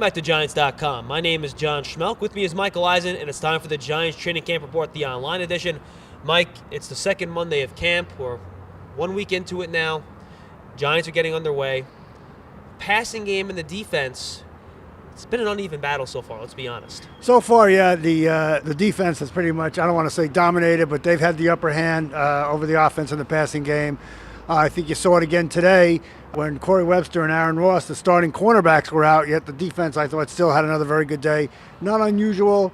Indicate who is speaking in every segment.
Speaker 1: back to Giants.com. My name is John Schmelk. With me is Michael Eisen, and it's time for the Giants Training Camp Report, the online edition. Mike, it's the second Monday of camp. We're 1 week into it now. Giants are getting underway. Passing game and the defense, it's been an uneven battle so far, let's be honest.
Speaker 2: So far, yeah, the defense has pretty much, I don't want to say dominated, but they've had the upper hand over the offense in the passing game. I think you saw it again today when Corey Webster and Aaron Ross, the starting cornerbacks, were out, yet the defense, I thought, still had another very good day. Not unusual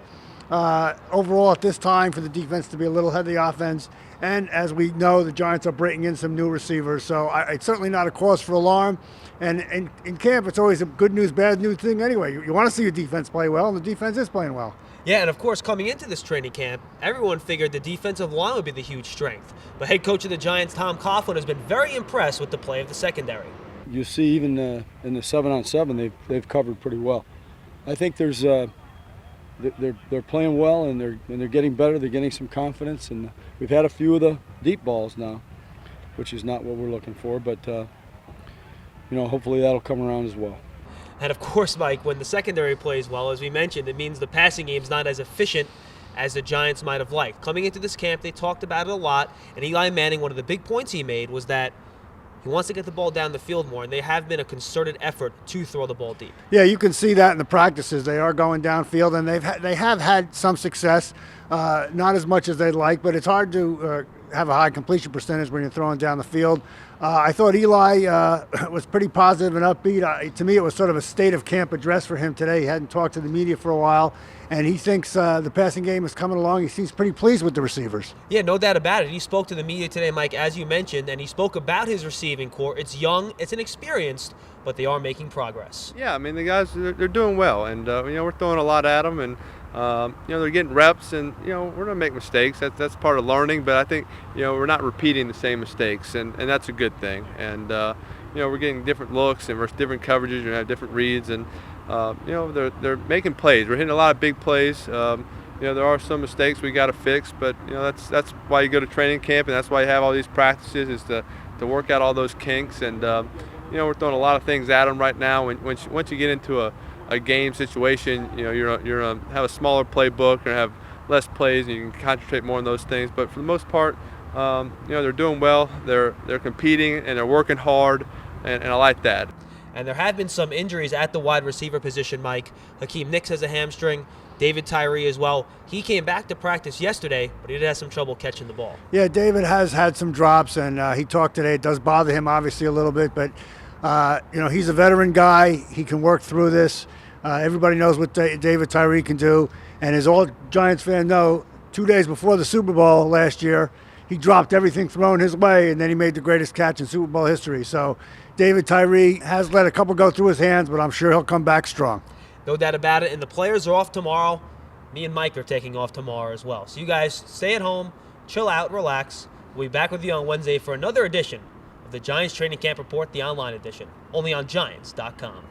Speaker 2: overall at this time for the defense to be a little ahead of the offense. And as we know, the Giants are bringing in some new receivers, so it's certainly not a cause for alarm. And in camp, it's always a good news, bad news thing anyway. You want to see your defense play well, and the defense is playing well.
Speaker 1: Yeah, and of course, coming into this training camp, everyone figured the defensive line would be the huge strength. But head coach of the Giants, Tom Coughlin, has been very impressed with the play of the secondary.
Speaker 3: You see, even in the 7-on-7, they've covered pretty well. I think there's they're playing well, and they're getting better. They're getting some confidence, and we've had a few of the deep balls now, which is not what we're looking for. But hopefully that'll come around as well.
Speaker 1: And of course, Mike, when the secondary plays well, as we mentioned, it means the passing game's not as efficient as the Giants might have liked. Coming into this camp, they talked about it a lot, and Eli Manning, one of the big points he made was that he wants to get the ball down the field more, and they have been a concerted effort to throw the ball deep.
Speaker 2: Yeah, you can see that in the practices. They are going downfield, and they have had some success, not as much as they'd like, but it's hard to have a high completion percentage when you're throwing down the field. I thought Eli was pretty positive and upbeat. To me, it was sort of a state of camp address for him today. He hadn't talked to the media for a while, and he thinks the passing game is coming along. He seems pretty pleased with the receivers.
Speaker 1: Yeah, no doubt about it. He spoke to the media today, Mike, as you mentioned, and he spoke about his receiving core. It's young, it's inexperienced, but they are making progress.
Speaker 4: Yeah, I mean, the guys, they're doing well, and we're throwing a lot at them, and they're getting reps, and we're going to make mistakes. That's part of learning, but I think we're not repeating the same mistakes, and that's a good thing. And we're getting different looks and different coverages, and have different reads, and they're making plays. We're hitting a lot of big plays. There are some mistakes we got to fix, but that's why you go to training camp, and that's why you have all these practices, is to work out all those kinks. And we're throwing a lot of things at them right now. Once you get into a game situation, you're gonna have a smaller playbook and have less plays, and you can concentrate more on those things. But for the most part, they're doing well. They're competing, and they're working hard, and I like that.
Speaker 1: And there have been some injuries at the wide receiver position, Mike. Hakeem Nicks has a hamstring. David Tyree as well. He came back to practice yesterday, but he did have some trouble catching the ball.
Speaker 2: Yeah, David has had some drops, and he talked today. It does bother him, obviously, a little bit, but he's a veteran guy. He can work through this. Everybody knows what David Tyree can do. And as all Giants fans know, 2 days before the Super Bowl last year, he dropped everything thrown his way, and then he made the greatest catch in Super Bowl history. So David Tyree has let a couple go through his hands, but I'm sure he'll come back strong.
Speaker 1: No doubt about it. And the players are off tomorrow. Me and Mike are taking off tomorrow as well. So you guys stay at home, chill out, relax. We'll be back with you on Wednesday for another edition of the Giants Training Camp Report, the online edition, only on Giants.com.